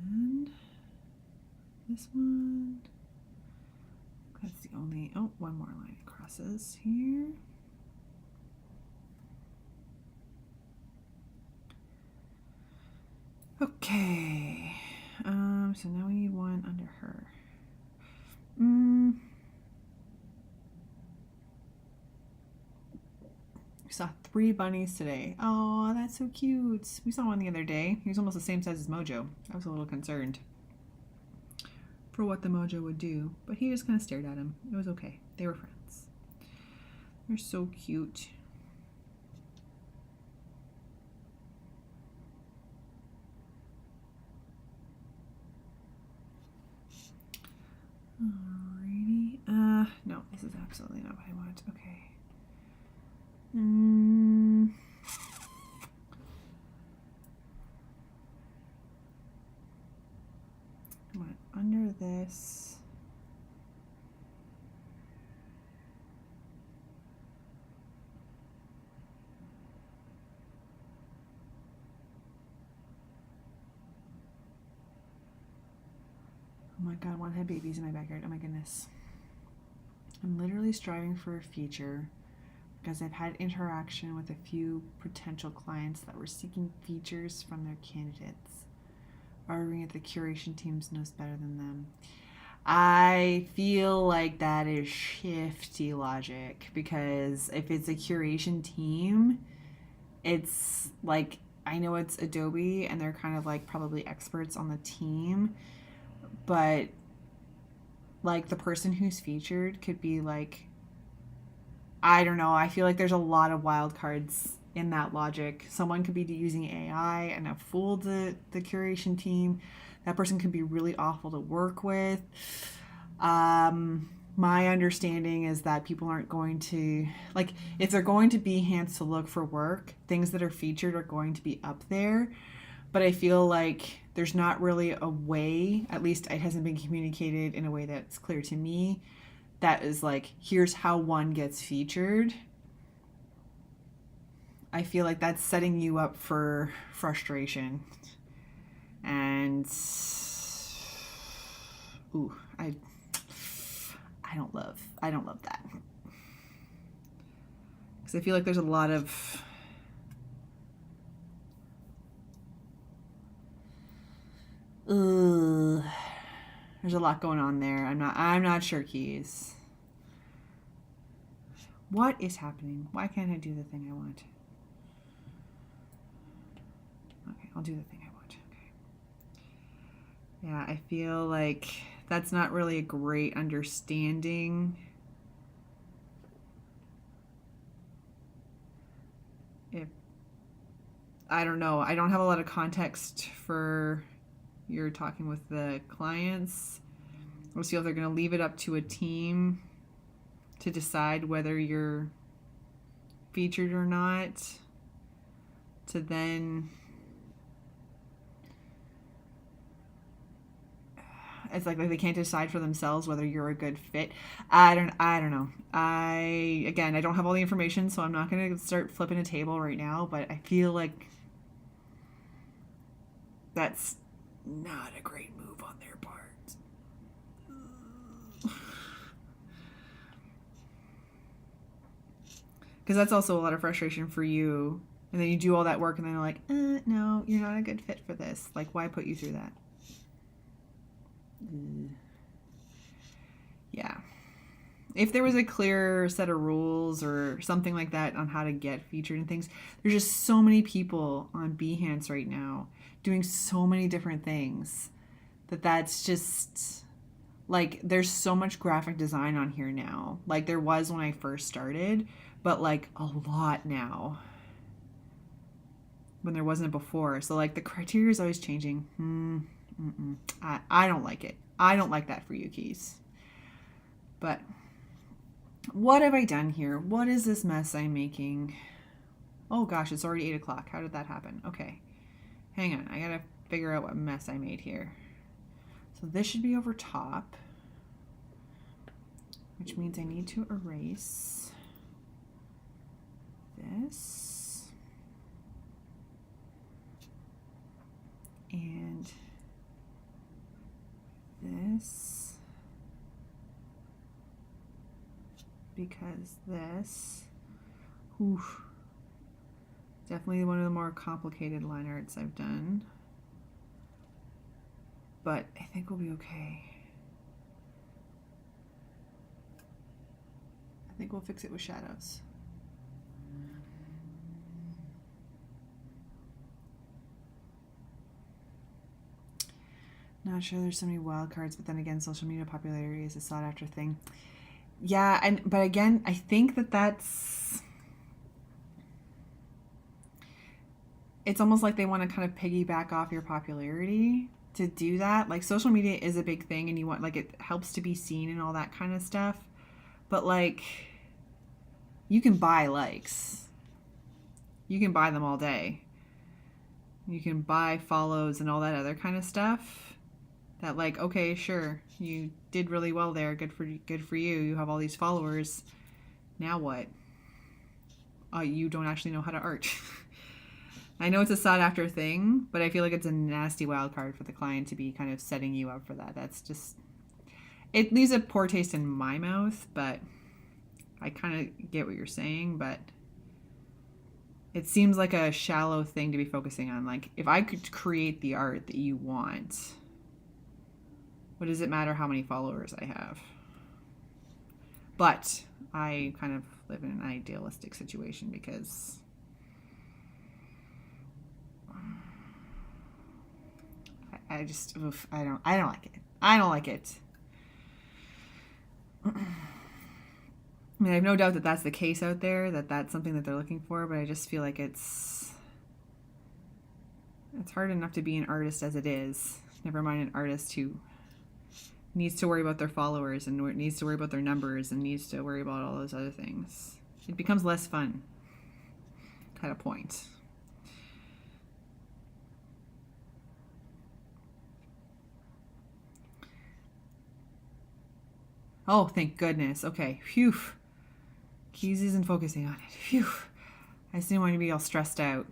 then this one. That's the only, oh, one more line crosses here. Okay. So now we need one under her. We saw 3 bunnies today. Oh, that's so cute. We saw one the other day. He was almost the same size as Mojo. I was a little concerned for what the Mojo would do, but he just kind of stared at him. It was okay. They were friends. They're so cute. Alrighty. No, this is absolutely not what I want. Okay. Under this. Oh my God, I want to have babies in my backyard. Oh my goodness. I'm literally striving for a feature because I've had interaction with a few potential clients that were seeking features from their candidates, arguing that the curation teams knows better than them. I feel like that is shifty logic, because if it's a curation team, it's like, I know it's Adobe and they're kind of like probably experts on the team, but like the person who's featured could be like, I don't know. I feel like there's a lot of wild cards in that logic. Someone could be using AI and have fooled the curation team. That person could be really awful to work with. My understanding is that people aren't going to, like, if they're going to Behance to look for work, things that are featured are going to be up there. But I feel like there's not really a way, at least it hasn't been communicated in a way that's clear to me, that is like, here's how one gets featured. I feel like that's setting you up for frustration. And ooh, I don't love that. Because I feel like there's a lot of there's a lot going on there. I'm not sure, Keys. What is happening? Why can't I do the thing I want? Okay, I'll do the thing I want. Okay. Yeah, I feel like that's not really a great understanding. If I don't know, I don't have a lot of context for you're talking with the clients. We'll see if they're going to leave it up to a team to decide whether you're featured or not, to then it's like they can't decide for themselves whether you're a good fit. I don't know. I don't have all the information, so I'm not going to start flipping a table right now, but I feel like that's not a great move on their part. Because that's also a lot of frustration for you. And then you do all that work and then they're like, no, you're not a good fit for this. Like, why put you through that? Yeah. If there was a clear set of rules or something like that on how to get featured and things, there's just so many people on Behance right now doing so many different things that's just like, there's so much graphic design on here now. Like there was when I first started, but like a lot now when there wasn't before. So like the criteria is always changing. I don't like it. I don't like that for you, Keys. But what have I done here? What is this mess I'm making? Oh gosh, it's already 8 o'clock. How did that happen? Okay. Hang on. I gotta figure out what mess I made here. So this should be over top, which means I need to erase this and this, because this, definitely one of the more complicated line arts I've done, but I think we'll be okay. I think we'll fix it with shadows. Not sure there's so many wild cards, but then again, social media popularity is a sought after thing. Yeah, but again, I think that's, it's almost like they want to kind of piggyback off your popularity to do that. Like social media is a big thing and you want, like, it helps to be seen and all that kind of stuff. But like, you can buy likes. You can buy them all day. You can buy follows and all that other kind of stuff. That like, okay, sure, you did really well there. Good for you. You have all these followers. Now what? You don't actually know how to art. I know it's a sought after thing, but I feel like it's a nasty wild card for the client to be kind of setting you up for that. That's just, it leaves a poor taste in my mouth, but I kind of get what you're saying, but it seems like a shallow thing to be focusing on. Like, if I could create the art that you want, what does it matter how many followers I have? But I kind of live in an idealistic situation because I just, oof, I don't like it. I don't like it. I mean, I have no doubt that that's the case out there, that that's something that they're looking for, but I just feel like it's hard enough to be an artist as it is. Never mind an artist who needs to worry about their followers and needs to worry about their numbers and needs to worry about all those other things. It becomes less fun at a point. Oh, thank goodness. Okay. Phew. Hues isn't focusing on it. Phew. I just didn't want to be all stressed out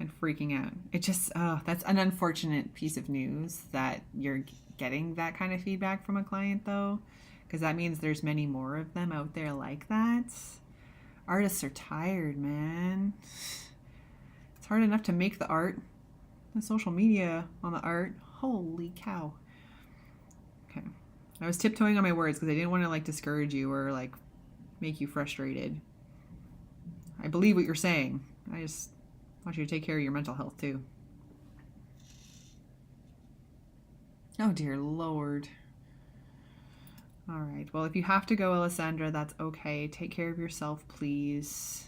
and freaking out. It just, oh, that's an unfortunate piece of news that you're getting that kind of feedback from a client, though, because that means there's many more of them out there like that. Artists are tired, man. It's hard enough to make the art. The social media on the art. Holy cow. Okay. I was tiptoeing on my words because I didn't want to like discourage you or like make you frustrated. I believe what you're saying. I just want you to take care of your mental health too. Oh dear Lord. All right. Well, if you have to go, Alessandra, that's okay. Take care of yourself, please.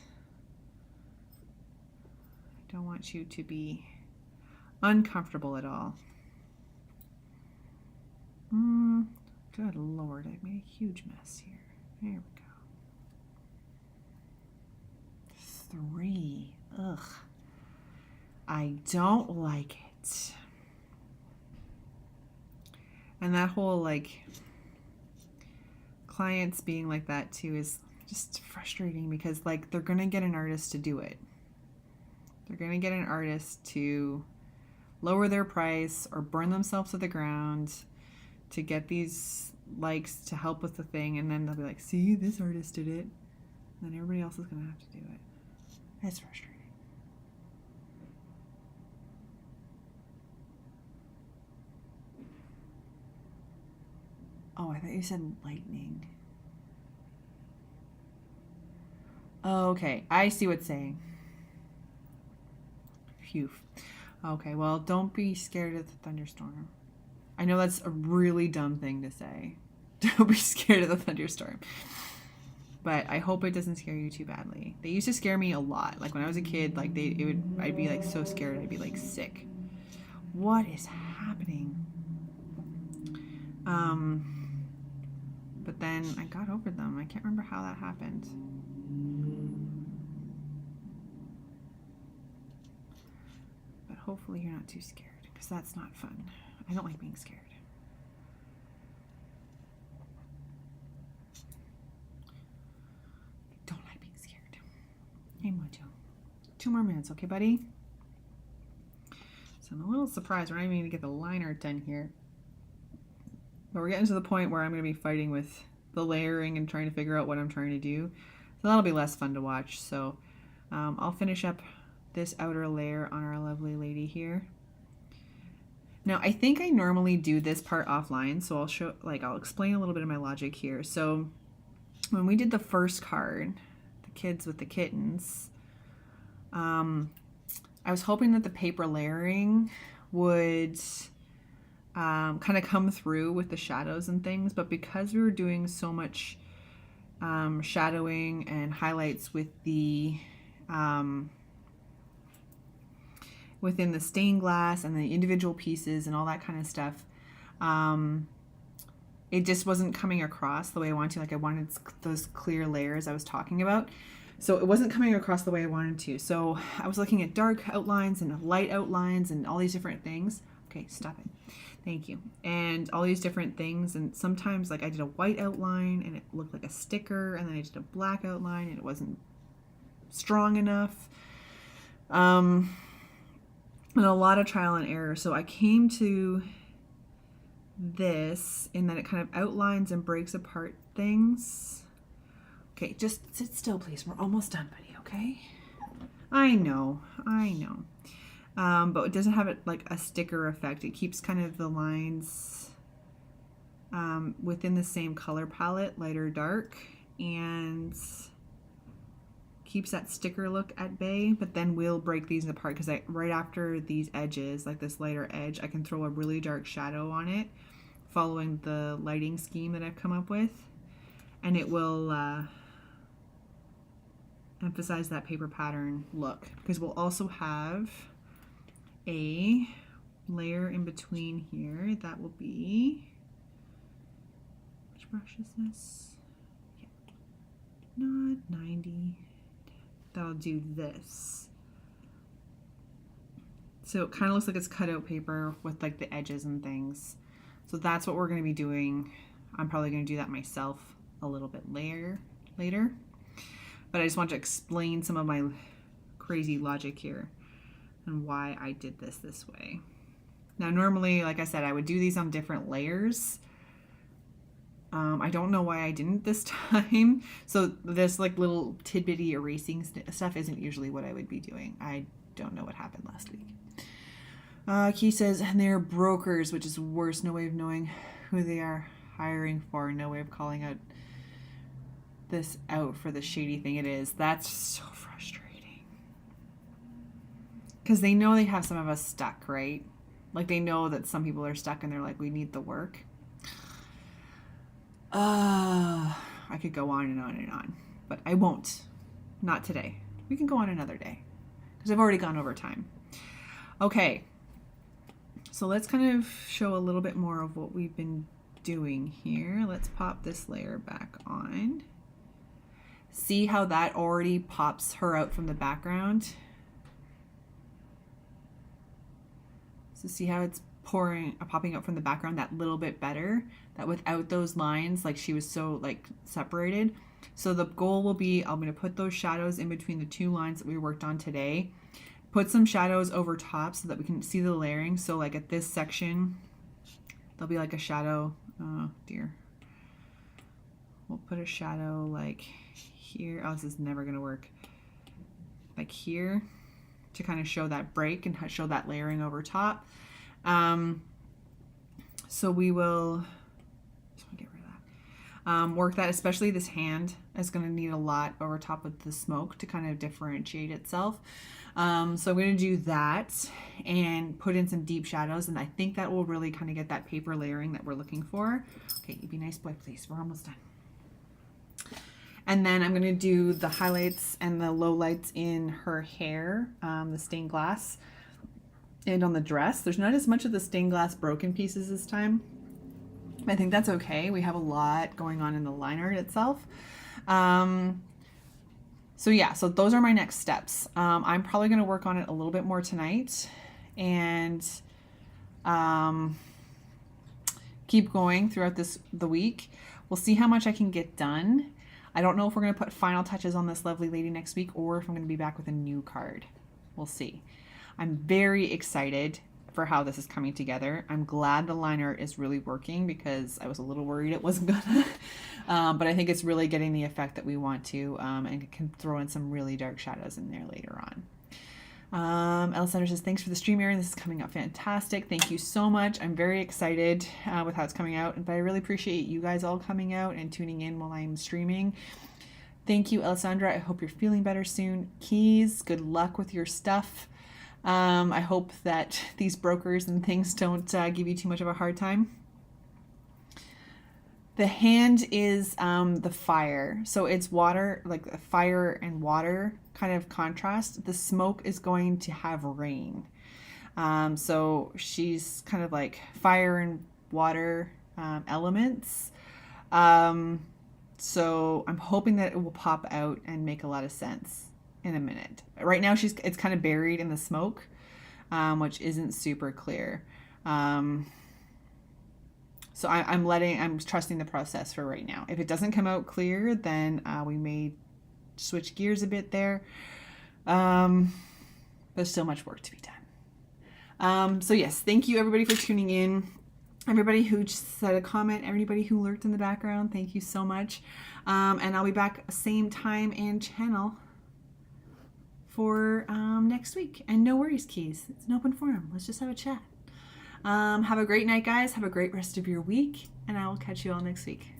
I don't want you to be uncomfortable at all. Good Lord, I've made a huge mess here. There we go. 3. Ugh. I don't like it. And that whole like clients being like that too is just frustrating because like they're gonna get an artist to do it. They're gonna get an artist to lower their price or burn themselves to the ground to get these likes to help with the thing, and then they'll be like, see, this artist did it. And then everybody else is gonna have to do it. It's frustrating. Oh, I thought you said lightning. Okay, I see what's saying. Phew. Okay, well, don't be scared of the thunderstorm. I know that's a really dumb thing to say. Don't be scared of the thunderstorm. But I hope it doesn't scare you too badly. They used to scare me a lot. Like when I was a kid, like I'd be like so scared, I'd be like sick. What is happening? But then I got over them. I can't remember how that happened. But hopefully you're not too scared, because that's not fun. I don't like being scared. I don't like being scared. Hey, Mojo. 2 more minutes, okay, buddy? So I'm a little surprised we're not even going to get the line art done here. But we're getting to the point where I'm going to be fighting with the layering and trying to figure out what I'm trying to do. So that'll be less fun to watch. So I'll finish up this outer layer on our lovely lady here. Now, I think I normally do this part offline, so I'll explain a little bit of my logic here. So when we did the first card, the kids with the kittens, I was hoping that the paper layering would kind of come through with the shadows and things, but because we were doing so much shadowing and highlights with the within the stained glass and the individual pieces and all that kind of stuff, it just wasn't coming across the way I wanted to. Like I wanted those clear layers I was talking about. So it wasn't coming across the way I wanted to. So I was looking at dark outlines and light outlines and all these different things. Okay, stop it. Thank you. And all these different things. And sometimes like I did a white outline and it looked like a sticker, and then I did a black outline and it wasn't strong enough. And a lot of trial and error. So I came to this, and then it kind of outlines and breaks apart things. Okay, just sit still, please. We're almost done, buddy, okay? I know. But it doesn't have it like a sticker effect. It keeps kind of the lines within the same color palette, light or dark, and keeps that sticker look at bay, but then we'll break these apart because right after these edges, like this lighter edge, I can throw a really dark shadow on it following the lighting scheme that I've come up with, and it will emphasize that paper pattern look, because we'll also have a layer in between here that will be, which brush is this? Yeah. Not 90. That'll do this. So it kind of looks like it's cutout paper with like the edges and things. So that's what we're going to be doing. I'm probably going to do that myself a little bit later. But I just want to explain some of my crazy logic here and why I did this way. Now normally, like I said, I would do these on different layers. I don't know why I didn't this time. So this like little tidbitty erasing stuff isn't usually what I would be doing. I don't know what happened last week. Key says, and they're brokers, which is worse. No way of knowing who they are hiring for. No way of calling out this out for the shady thing it is. That's so frustrating. Because they know they have some of us stuck, right? Like they know that some people are stuck and they're like, we need the work. I could go on and on and on, but I won't. Not today. We can go on another day because I've already gone over time. Okay. So let's kind of show a little bit more of what we've been doing here. Let's pop this layer back on. See how that already pops her out from the background? So see how it's popping out from the background that little bit better, that without those lines, like she was so like separated. So the goal will be, I'm going to put those shadows in between the two lines that we worked on today, put some shadows over top so that we can see the layering. So like at this section, there'll be like a shadow. Oh dear. We'll put a shadow like here. Oh, this is never going to work. Like here, to kind of show that break and show that layering over top. So we will just get rid of that. Work that, especially this hand is going to need a lot over top of the smoke to kind of differentiate itself. So I'm going to do that and put in some deep shadows, and I think that will really kind of get that paper layering that we're looking for. Okay, you be nice boy, please. We're almost done. And then I'm going to do the highlights and the low lights in her hair, the stained glass, and on the dress. There's not as much of the stained glass broken pieces this time. I think that's okay. We have a lot going on in the liner itself. So yeah, so those are my next steps. I'm probably going to work on it a little bit more tonight and keep going throughout the week. We'll see how much I can get done. I don't know if we're going to put final touches on this lovely lady next week or if I'm going to be back with a new card. We'll see. I'm very excited for how this is coming together. I'm glad the liner is really working because I was a little worried it wasn't gonna. But I think it's really getting the effect that we want to, and can throw in some really dark shadows in there later on. Alessandra says, thanks for the stream, Erin. This is coming out fantastic. Thank you so much. I'm very excited with how it's coming out, but I really appreciate you guys all coming out and tuning in while I'm streaming. Thank you, Alessandra. I hope you're feeling better soon. Keys, good luck with your stuff. I hope that these brokers and things don't give you too much of a hard time. The hand is the fire. So it's water, like fire and water kind of contrast. The smoke is going to have rain. So she's kind of like fire and water elements. So I'm hoping that it will pop out and make a lot of sense in a minute. Right now it's kind of buried in the smoke, which isn't super clear. So I'm trusting the process for right now. If it doesn't come out clear, then we may switch gears a bit there. There's still much work to be done. So yes, thank you everybody for tuning in. Everybody who said a comment, everybody who lurked in the background, thank you so much. And I'll be back same time and channel for next week. And no worries, Keys. It's an open forum. Let's just have a chat. Have a great night, guys. Have a great rest of your week. And I will catch you all next week.